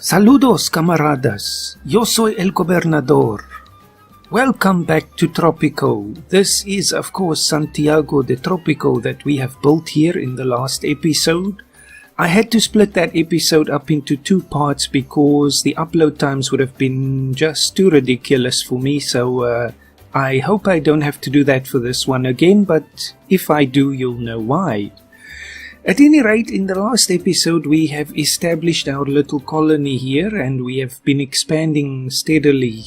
Saludos, camaradas. Yo soy el gobernador. Welcome back to Tropico. This is, of course, Santiago de Tropico that we have built here in the last episode. I had to split that episode up into two parts because the upload times would have been just too ridiculous for me, so I hope I don't have to do that for this one again, but if I do, you'll know why. At any rate, in the last episode we have established our little colony here and we have been expanding steadily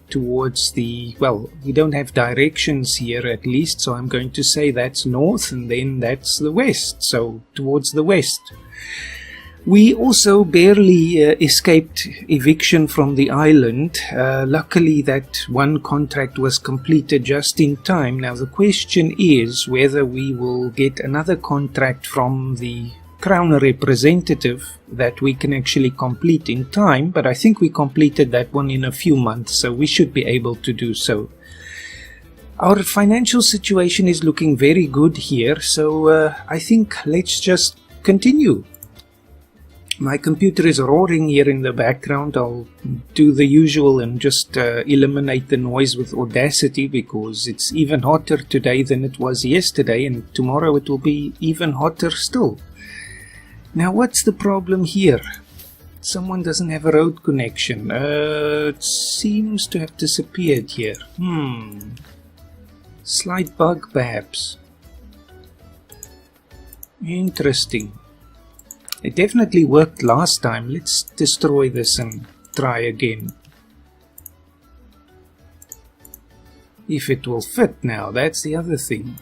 towards the, well, we don't have directions here at least, so I'm going to say that's north and then that's the west, so towards the west. We also barely escaped eviction from the island. Luckily that one contract was completed just in time. Now the question is whether we will get another contract from the Crown Representative that we can actually complete in time, but I think we completed that one in a few months, so we should be able to do so. Our financial situation is looking very good here, so I think let's just continue. My computer is roaring here in the background. I'll do the usual and just eliminate the noise with Audacity because it's even hotter today than it was yesterday, and tomorrow it will be even hotter still. Now what's the problem here? Someone doesn't have a road connection. It seems to have disappeared here. Slight bug perhaps. Interesting. It definitely worked last time. Let's destroy this and try again. If it will fit now, that's the other thing.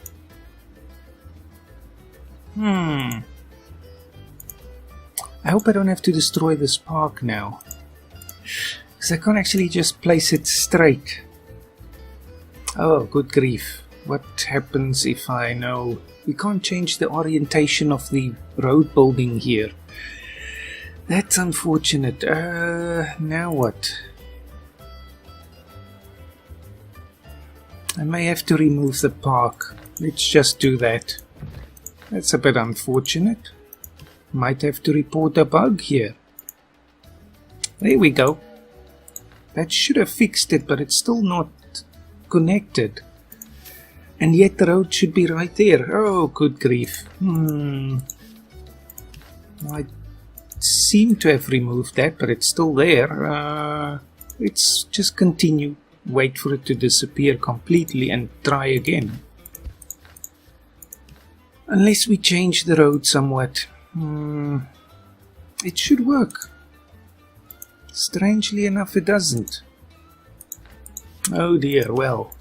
I hope I don't have to destroy this park now, because I can't actually just place it straight. Oh, good grief. What happens if I know... We can't change the orientation of the road building here. That's unfortunate. Now what? I may have to remove the park. Let's just do that. That's a bit unfortunate. Might have to report a bug here. There we go. That should have fixed it, but it's still not connected. And yet the road should be right there. Oh, good grief. I seem to have removed that, but it's still there. Let's just continue. Wait for it to disappear completely and try again. Unless we change the road somewhat. It should work. Strangely enough, it doesn't. Oh dear, well.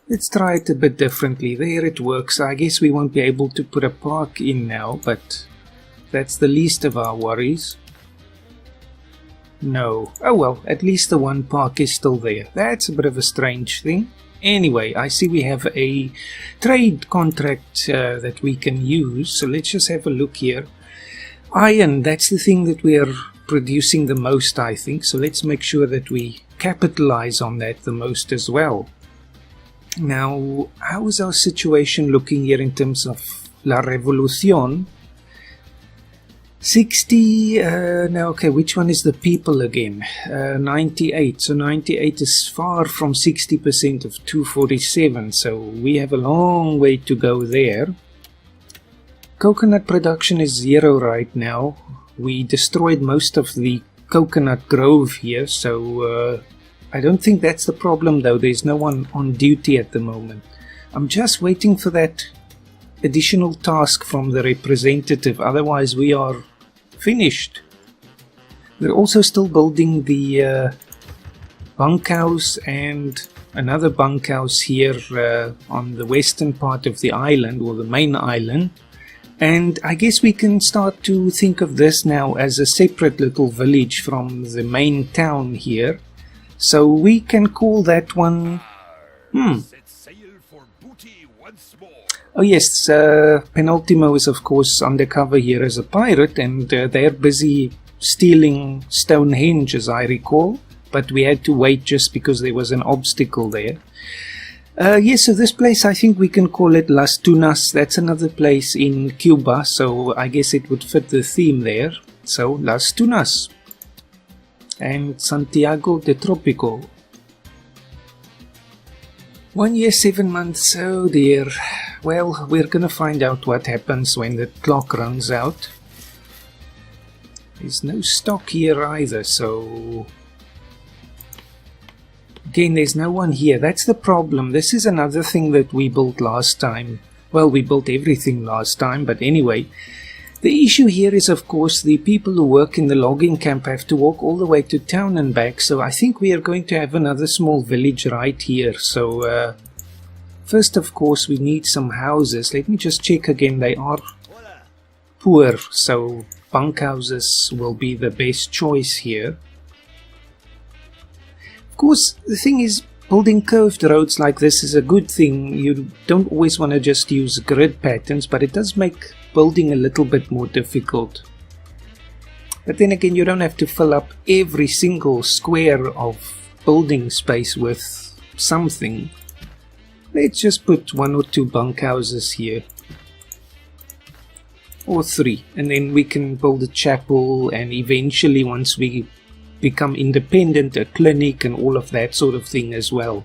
Let's try it a bit differently. There it works. I guess we won't be able to put a park in now, but that's the least of our worries. No. Oh well, at least the one park is still there. That's a bit of a strange thing. Anyway, I see we have a trade contract that we can use, so let's just have a look here. Iron, that's the thing that we are producing the most, I think, so let's make sure that we capitalize on that the most as well. Now, how is our situation looking here in terms of La Revolución? 60, now okay, which one is the people again? 98, so 98 is far from 60% of 247, so we have a long way to go there. Coconut production is 0 right now. We destroyed most of the coconut grove here, so I don't think that's the problem though. There's no one on duty at the moment. I'm just waiting for that additional task from the representative, otherwise we are finished. We're also still building the bunkhouse and another bunkhouse here on the western part of the island, or the main island. And I guess we can start to think of this now as a separate little village from the main town here. So we can call that one... Oh yes, Penultimo is of course undercover here as a pirate, and they're busy stealing Stonehenge as I recall, but we had to wait just because there was an obstacle there. Yes, so this place, I think we can call it Las Tunas. That's another place in Cuba, so I guess it would fit the theme there. So, Las Tunas. And Santiago de Tropico. 1 year, 7 months, oh dear. Well, we're gonna find out what happens when the clock runs out. There's no stock here either, so... Again, there's no one here. That's the problem. This is another thing that we built last time. Well, we built everything last time, but anyway. The issue here is, of course, the people who work in the logging camp have to walk all the way to town and back, so I think we are going to have another small village right here. So, first, of course, we need some houses. Let me just check again. They are poor, so bunkhouses will be the best choice here. Of course, the thing is, building curved roads like this is a good thing. You don't always want to just use grid patterns, but it does make building a little bit more difficult. But then again, you don't have to fill up every single square of building space with something. Let's just put 1 or 2 bunkhouses here. Or 3. And then we can build a chapel, and eventually, once we become independent, a clinic and all of that sort of thing as well.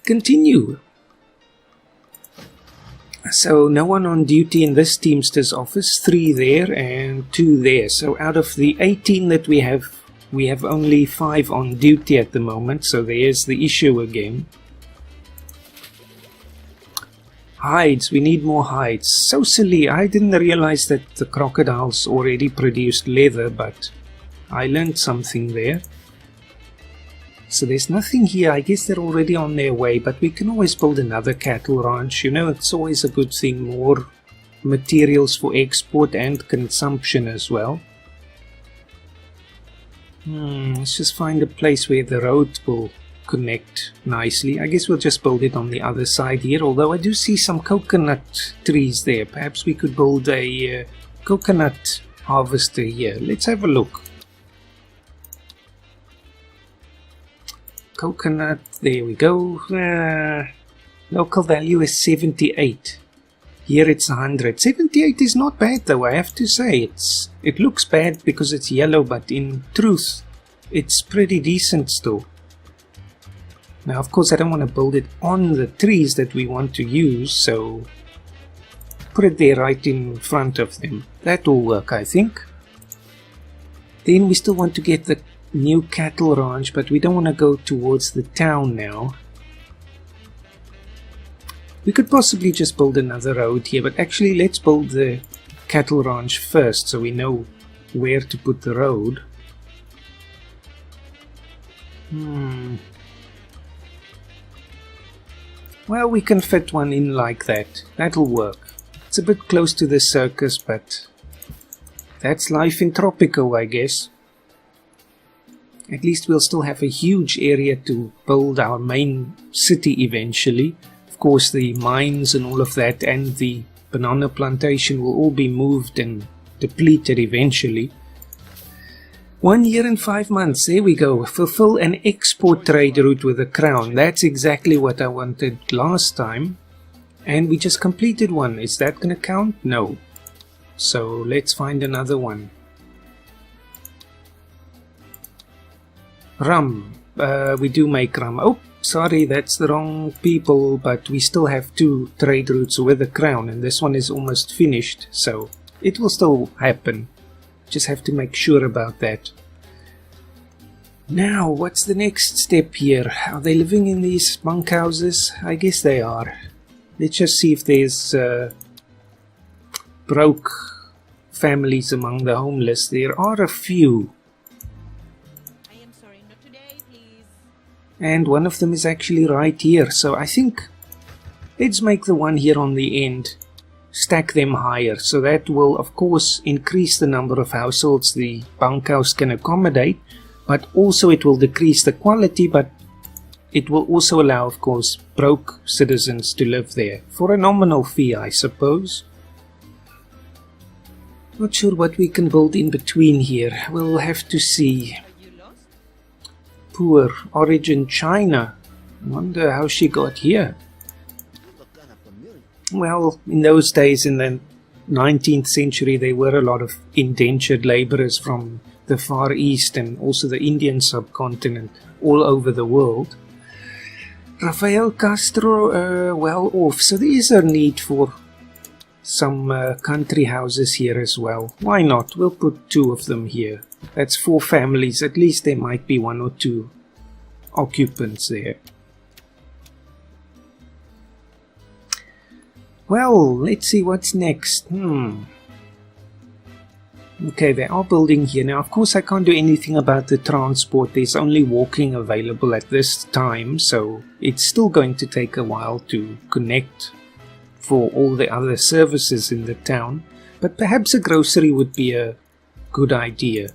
Continue. So no one on duty in this Teamster's office, 3 there and 2 there. So out of the 18 that we have only 5 on duty at the moment, so there's the issue again. Hides, we need more hides. So silly, I didn't realize that the crocodiles already produced leather, but I learned something there. So there's nothing here. I guess they're already on their way, but we can always build another cattle ranch. You know, it's always a good thing, more materials for export and consumption as well. Let's just find a place where the road will connect nicely. I guess we'll just build it on the other side here, although I do see some coconut trees there. Perhaps we could build a coconut harvester here. Let's have a look. Coconut, there we go. Local value is 78. Here it's 100. 78 is not bad though, I have to say. It looks bad because it's yellow, but in truth it's pretty decent still. Now, of course, I don't want to build it on the trees that we want to use, so put it there right in front of them. That will work, I think. Then we still want to get the new cattle ranch, but we don't want to go towards the town now. We could possibly just build another road here, but actually let's build the cattle ranch first so we know where to put the road. Well, we can fit one in like that. That'll work. It's a bit close to the circus, but that's life in Tropico, I guess. At least we'll still have a huge area to build our main city eventually. Of course, the mines and all of that and the banana plantation will all be moved and depleted eventually. 1 year and 5 months, there we go. Fulfill an export trade route with the crown. That's exactly what I wanted last time. And we just completed one. Is that going to count? No. So let's find another one. Rum. We do make rum. Oh, sorry, that's the wrong people, but we still have 2 trade routes with the crown, and this one is almost finished, so it will still happen. Just have to make sure about that. Now, what's the next step here? Are they living in these bunkhouses? I guess they are. Let's just see if there's broke families among the homeless. There are a few. I am sorry, not today, please. And one of them is actually right here. So I think let's make the one here on the end. Stack them higher. So that will, of course, increase the number of households the bunkhouse can accommodate. But also it will decrease the quality, but it will also allow, of course, broke citizens to live there. For a nominal fee, I suppose. Not sure what we can build in between here. We'll have to see. Are you lost? Poor origin China. I wonder how she got here. Well, in those days, in the 19th century, there were a lot of indentured laborers from the Far East and also the Indian subcontinent all over the world. Rafael Castro, well off, so there is a need for some country houses here as well. Why not? We'll put 2 of them here. That's 4 families. At least there might be 1 or 2 occupants there. Well, let's see what's next. Okay, they are building here. Now, of course, I can't do anything about the transport. There's only walking available at this time, so it's still going to take a while to connect for all the other services in the town. But perhaps a grocery would be a good idea.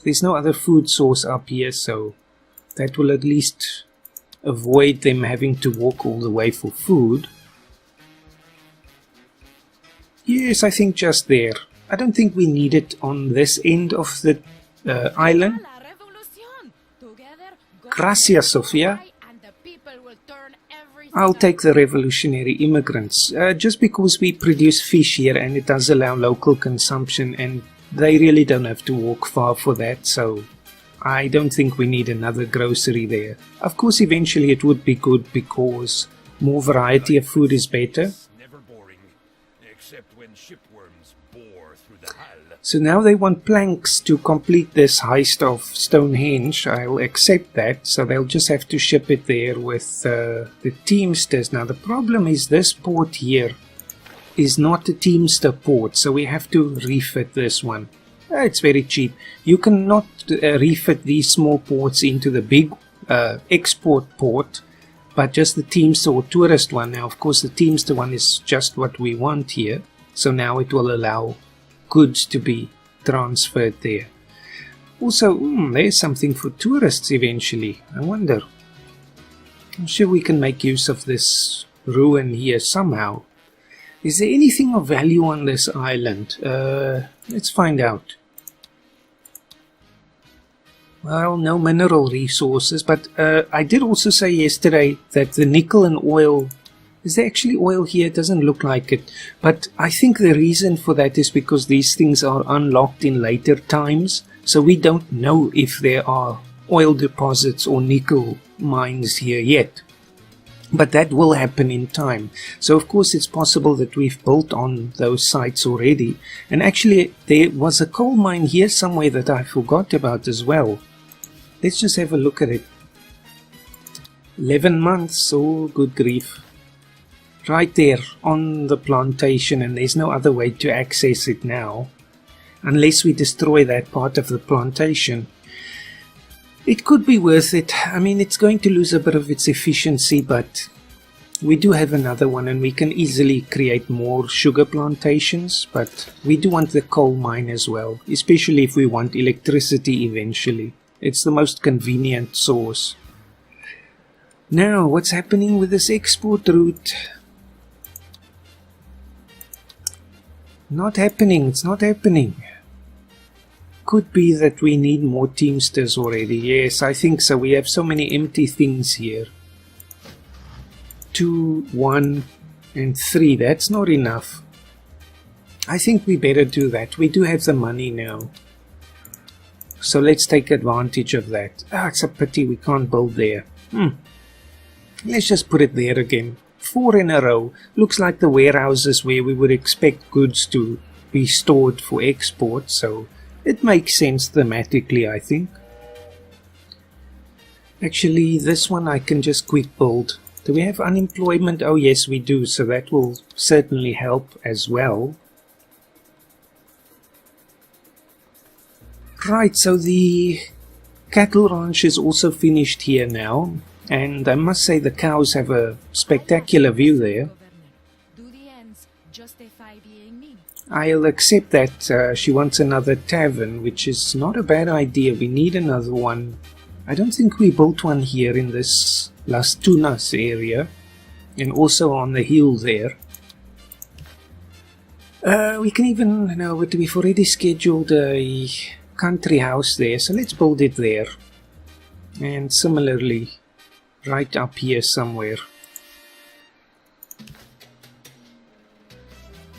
There's no other food source up here, so that will at least avoid them having to walk all the way for food. Yes, I think just there. I don't think we need it on this end of the island. Gracias, Sofia. I'll take the revolutionary immigrants. Just because we produce fish here and it does allow local consumption, and they really don't have to walk far for that, so I don't think we need another grocery there. Of course, eventually it would be good because more variety of food is better. So now they want planks to complete this heist of Stonehenge. I'll accept that. So they'll just have to ship it there with the Teamsters. Now the problem is this port here is not a Teamster port. So we have to refit this one. It's very cheap. You cannot refit these small ports into the big export port, but just the Teamster or tourist one. Now of course the Teamster one is just what we want here. So now it will allow goods to be transferred there. Also, there's something for tourists eventually. I wonder. I'm sure we can make use of this ruin here somehow. Is there anything of value on this island? Let's find out. Well, no mineral resources, but I did also say yesterday that the nickel and oil... Is there actually oil here? It doesn't look like it. But I think the reason for that is because these things are unlocked in later times. So we don't know if there are oil deposits or nickel mines here yet. But that will happen in time. So of course it's possible that we've built on those sites already. And actually there was a coal mine here somewhere that I forgot about as well. Let's just have a look at it. 11 months. Oh, good grief. Right there on the plantation, and there's no other way to access it now unless we destroy that part of the plantation. It could be worth it. I mean, it's going to lose a bit of its efficiency, but we do have another one and we can easily create more sugar plantations, but we do want the coal mine as well, especially if we want electricity eventually. It's the most convenient source. Now, what's happening with this export route? Not happening, it's not happening. Could be that we need more Teamsters already. Yes, I think so. We have so many empty things here. 2, 1, and 3. That's not enough. I think we better do that. We do have the money now. So let's take advantage of that. It's a pity we can't build there. Let's just put it there again. 4 in a row. Looks like the warehouses where we would expect goods to be stored for export, so it makes sense thematically, I think. Actually, this one I can just quick build. Do we have unemployment? Oh yes, we do, so that will certainly help as well. Right, so the cattle ranch is also finished here now. And I must say the cows have a spectacular view there. I'll accept that she wants another tavern, which is not a bad idea. We need another one. I don't think we built one here in this Las Tunas area. And also on the hill there. We can even... No, but we've already scheduled a country house there. So let's build it there. And similarly... right up here somewhere.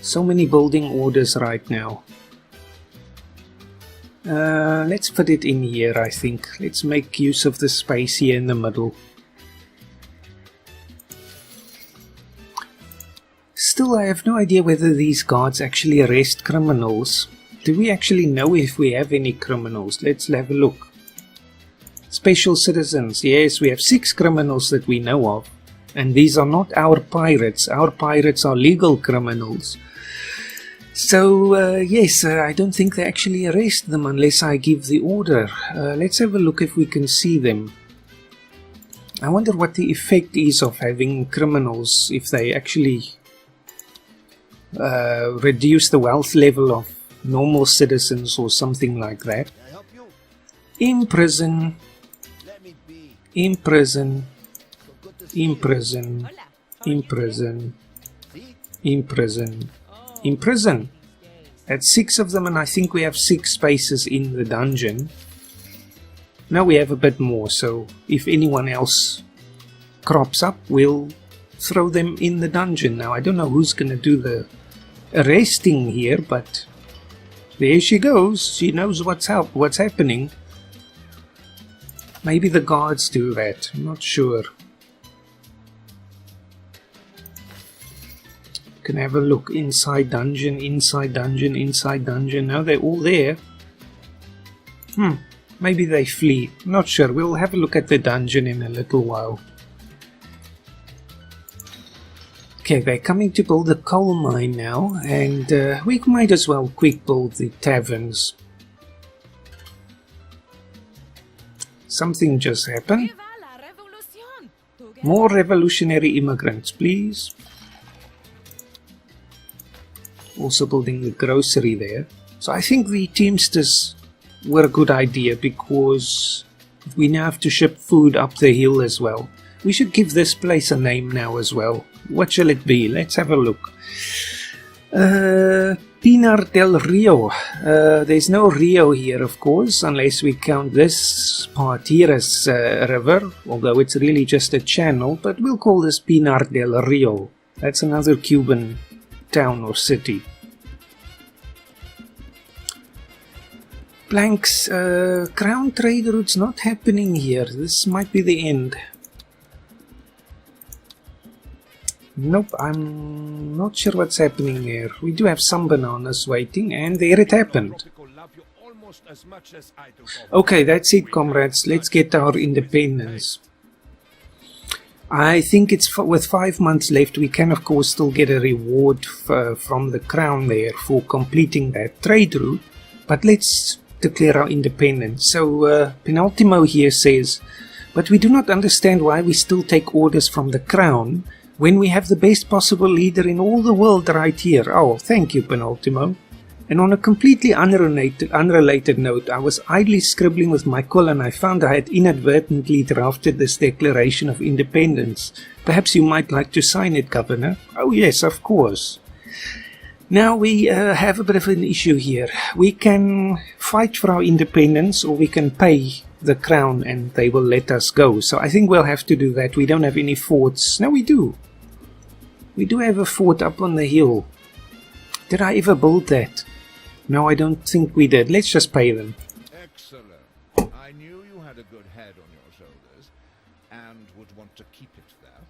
So many building orders right now. Let's put it in here, I think. Let's make use of the space here in the middle. Still, I have no idea whether these guards actually arrest criminals. Do we actually know if we have any criminals? Let's have a look. Special citizens. Yes, we have 6 criminals that we know of. And these are not our pirates. Our pirates are legal criminals. So, yes, I don't think they actually arrest them unless I give the order. Let's have a look if we can see them. I wonder what the effect is of having criminals, if they actually reduce the wealth level of normal citizens or something like that. Imprison, imprison, imprison, imprison, imprison, imprison. That's 6 of them, and I think we have 6 spaces in the dungeon. Now we have a bit more, so if anyone else crops up, we'll throw them in the dungeon. Now I don't know who's gonna do the arresting here, but there she goes. She knows what's happening. Maybe the guards do that. I'm not sure. Can have a look. Inside dungeon, inside dungeon, inside dungeon. Now they're all there. Maybe they flee. Not sure. We'll have a look at the dungeon in a little while. Okay, they're coming to build a coal mine now, and we might as well quick build the taverns. Something just happened. More revolutionary immigrants, please. Also building the grocery there. So I think the Teamsters were a good idea, because we now have to ship food up the hill as well. We should give this place a name now as well. What shall it be? Let's have a look. Pinar del Rio. There's no Rio here, of course, unless we count this part here as a river, although it's really just a channel, but we'll call this Pinar del Rio. That's another Cuban town or city. Blanks, crown trade routes not happening here. This might be the end. Nope, I'm not sure what's happening here. We do have some bananas waiting, and there it happened. Okay, that's it, comrades. Let's get our independence. I think it's with 5 months left, we can of course still get a reward from the crown there for completing that trade route. But let's declare our independence. So Penultimo here says, but we do not understand why we still take orders from the crown when we have the best possible leader in all the world right here. Oh, thank you, Penultimo. And on a completely unrelated note, I was idly scribbling with my quill and I found I had inadvertently drafted this Declaration of Independence. Perhaps you might like to sign it, Governor? Oh yes, of course. Now we have a bit of an issue here. We can fight for our independence, or we can pay the crown and they will let us go. So I think we'll have to do that. We don't have any forts. No, we do. We do have a fort up on the hill. Did I ever build that? No, I don't think we did. Let's just pay them. Excellent. I knew you had a good head on your shoulders and would want to keep it there.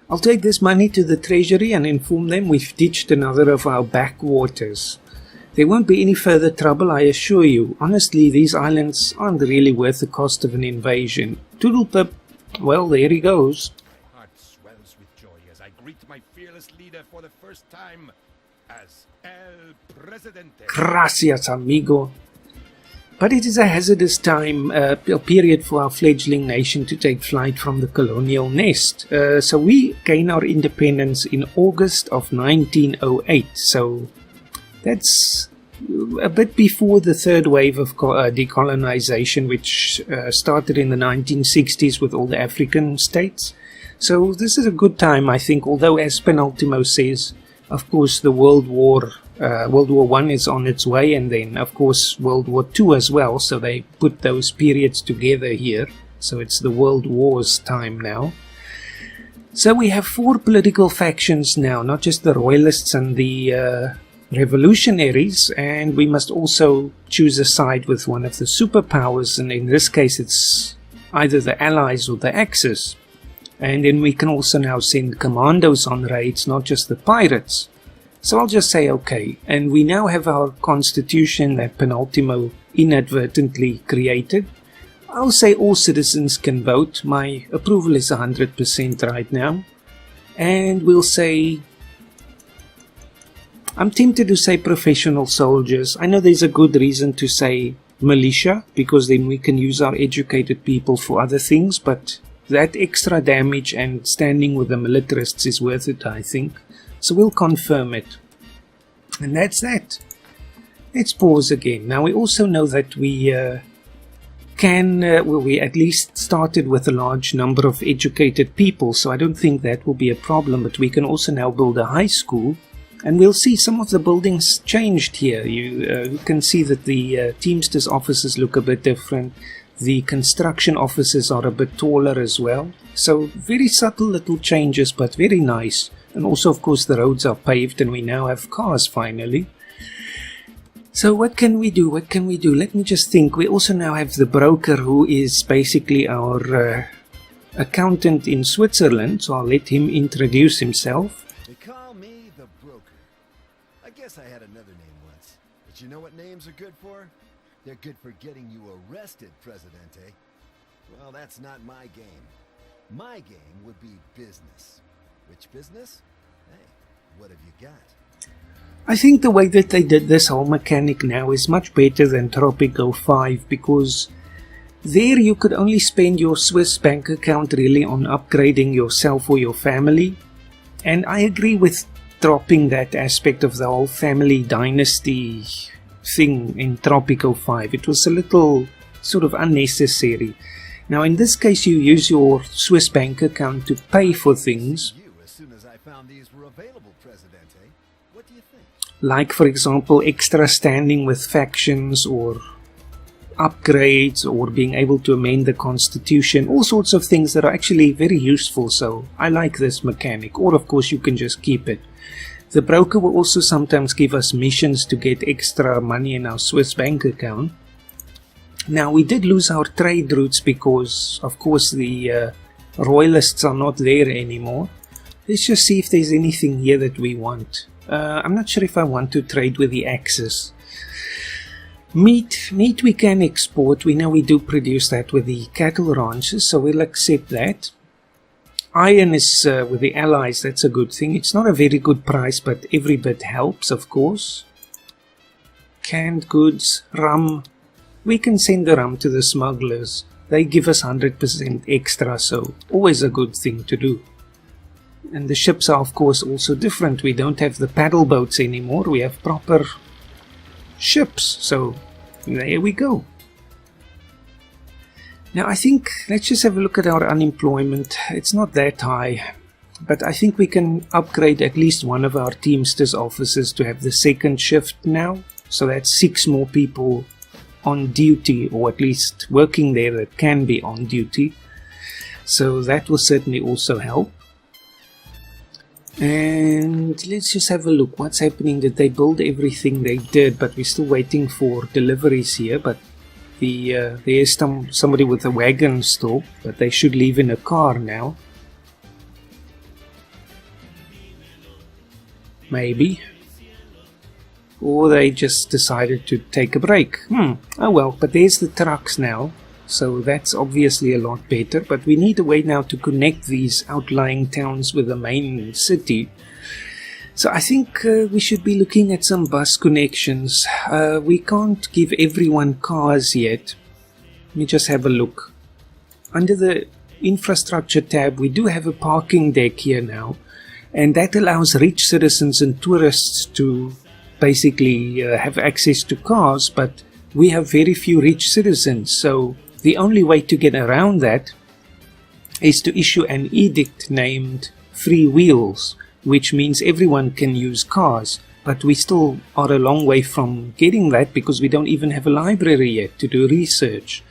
I'll take this money to the treasury and inform them we've ditched another of our backwaters. There won't be any further trouble, I assure you. Honestly, these islands aren't really worth the cost of an invasion. Toodlepip. Well, there he goes. My heart swells with joy as I greet my fearless leader for the first time as El Presidente. Gracias, amigo. But it is a hazardous time, a period for our fledgling nation to take flight from the colonial nest. So we gain our independence in August of 1908. So that's a bit before the third wave of decolonization, which started in the 1960s with all the African states. So this is a good time, I think, although as Penultimo says, of course the World War I is on its way, and then of course World War II as well, so they put those periods together here. So it's the World Wars time now. So we have 4 political factions now, not just the Royalists and the revolutionaries, and we must also choose a side with one of the superpowers, and in this case it's either the Allies or the Axis. And then we can also now send commandos on raids, not just the pirates. So I'll just say okay. And we now have our constitution that Penultimo inadvertently created. I'll say all citizens can vote. My approval is 100% right now. And we'll say, I'm tempted to say professional soldiers. I know there's a good reason to say militia, because then we can use our educated people for other things, but that extra damage and standing with the militarists is worth it, I think. So we'll confirm it. And that's that. Let's pause again. Now we also know that we we at least started with a large number of educated people, so I don't think that will be a problem, but we can also now build a high school. And we'll see some of the buildings changed here. You can see that the Teamsters offices look a bit different. The construction offices are a bit taller as well. So very subtle little changes, but very nice. And also, of course, the roads are paved and we now have cars finally. So what can we do? What can we do? Let me just think. We also now have the broker, who is basically our accountant in Switzerland. So I'll let him introduce himself. They call me the broker. I guess I had another name once. But you know what names are good for? They're good for getting you arrested, Presidente. Well, that's not my game. My game would be business. Which business? Hey, what have you got? I think the way that they did this whole mechanic now is much better than Tropico 5, because there you could only spend your Swiss bank account really on upgrading yourself or your family. And I agree with dropping that aspect of the whole family dynasty thing in Tropico 5. It was a little sort of unnecessary. Now in this case you use your Swiss bank account to pay for things. As soon as I found these were available, Presidente. What do you think? Like for example extra standing with factions, or upgrades, or being able to amend the constitution, all sorts of things that are actually very useful. So I like this mechanic. Or of course you can just keep it. The broker will also sometimes give us missions to get extra money in our Swiss bank account. Now we did lose our trade routes because of course the Royalists are not there anymore. Let's just see if there's anything here that we want. I'm not sure if I want to trade with the Axis. Meat we can export. We know we do produce that with the cattle ranches, so we'll accept that. Iron is with the Allies, that's a good thing. It's not a very good price, but every bit helps, of course. Canned goods, rum. We can send the rum to the smugglers. They give us 100% extra, so always a good thing to do. And the ships are, of course, also different. We don't have the paddle boats anymore. We have proper ships. So there we go. Now I think, let's just have a look at our unemployment. It's not that high, but I think we can upgrade at least one of our Teamsters offices to have the second shift now. So that's 6 more people on duty, or at least working there, that can be on duty. So that will certainly also help. And let's just have a look. What's happening? Did they build everything? They did, but we're still waiting for deliveries here. But there's somebody with a wagon still, but they should leave in a car now. Maybe. Or they just decided to take a break. Oh well, but there's the trucks now. So that's obviously a lot better. But we need a way now to connect these outlying towns with the main city. So I think we should be looking at some bus connections. We can't give everyone cars yet. Let me just have a look. Under the infrastructure tab, we do have a parking deck here now. And that allows rich citizens and tourists to basically have access to cars. But we have very few rich citizens. So the only way to get around that is to issue an edict named Free Wheels, which means everyone can use cars. But we still are a long way from getting that because we don't even have a library yet to do research.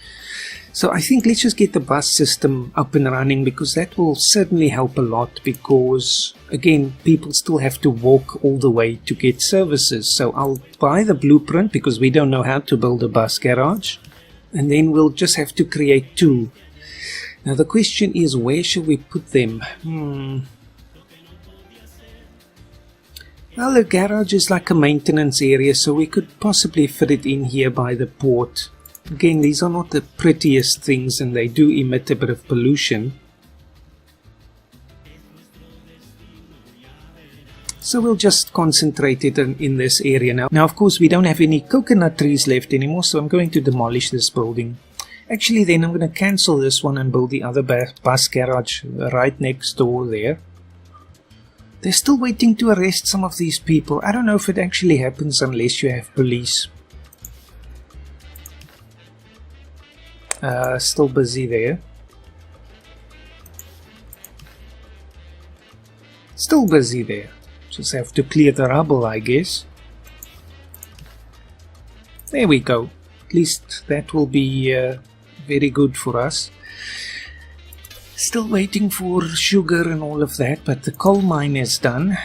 So I think let's just get the bus system up and running, because that will certainly help a lot, because again, people still have to walk all the way to get services. So I'll buy the blueprint, because we don't know how to build a bus garage, and then we'll just have to create 2. Now the question is, where should we put them? Well, the garage is like a maintenance area, so we could possibly fit it in here by the port. Again, these are not the prettiest things, and they do emit a bit of pollution. So we'll just concentrate it in this area now. Now, of course, we don't have any coconut trees left anymore, so I'm going to demolish this building. Actually, then I'm going to cancel this one and build the other bus garage right next door there. They're still waiting to arrest some of these people. I don't know if it actually happens unless you have police. Still busy there. Still busy there. Just have to clear the rubble, I guess. There we go. At least that will be very good for us. Still waiting for sugar and all of that, but the coal mine is done.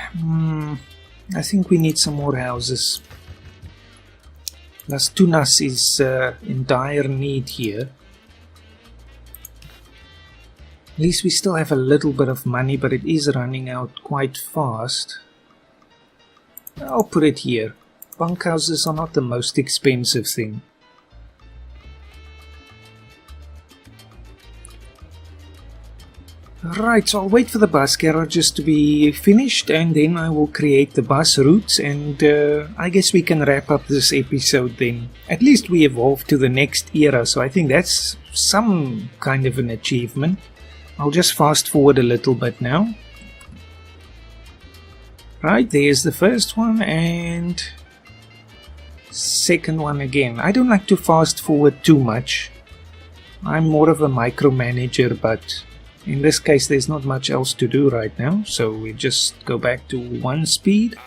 I think we need some more houses. Las Tunas is in dire need here. At least we still have a little bit of money, but it is running out quite fast. I'll put it here. Bunkhouses are not the most expensive thing. Right, so I'll wait for the bus garages to be finished, and then I will create the bus routes, and I guess we can wrap up this episode then. At least we evolved to the next era, so I think that's some kind of an achievement. I'll just fast forward a little bit now. Right, there's the first one, and second one again. I don't like to fast forward too much. I'm more of a micromanager, but in this case there's not much else to do right now, so we just go back to 1 speed.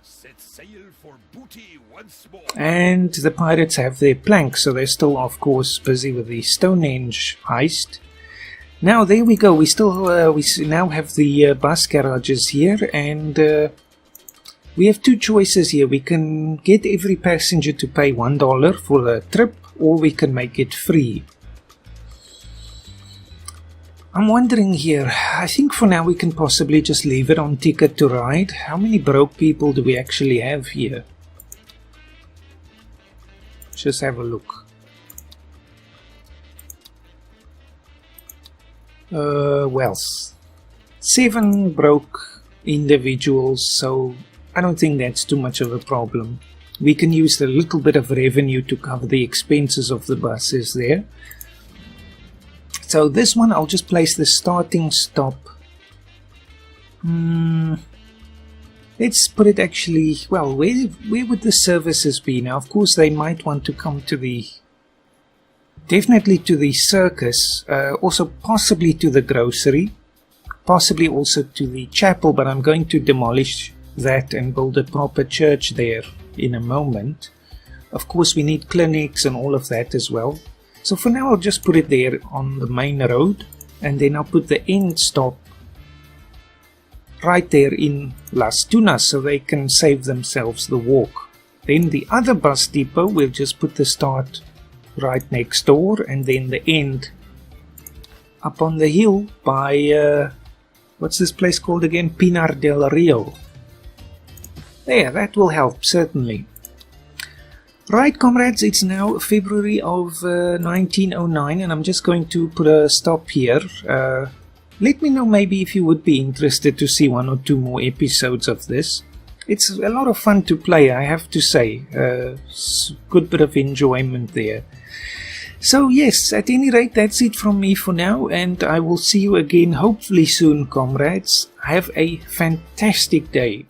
Set sail for booty once more. And the pirates have their planks, so they're still of course busy with the Stonehenge heist. Now there we go, we now have the bus garages here, and we have 2 choices here. We can get every passenger to pay $1 for the trip, or we can make it free. I'm wondering here, I think for now we can possibly just leave it on ticket to ride. How many broke people do we actually have here? Just have a look. Well, 7 broke individuals, so I don't think that's too much of a problem. We can use a little bit of revenue to cover the expenses of the buses there. So this one, I'll just place the starting stop. Let's put it actually, well, where would the services be? Now, of course, they might want to come to the, definitely to the circus, also possibly to the grocery, possibly also to the chapel, but I'm going to demolish that and build a proper church there in a moment. Of course, we need clinics and all of that as well. So for now, I'll just put it there on the main road, and then I'll put the end stop right there in Las Tunas, so they can save themselves the walk. Then the other bus depot, we'll just put the start right next door, and then the end up on the hill by, what's this place called again? Pinar del Rio. There, that will help, certainly. Right, comrades, it's now February of 1909, and I'm just going to put a stop here. Let me know maybe if you would be interested to see 1 or 2 more episodes of this. It's a lot of fun to play, I have to say. Good bit of enjoyment there. So yes, at any rate, that's it from me for now, and I will see you again hopefully soon, comrades. Have a fantastic day.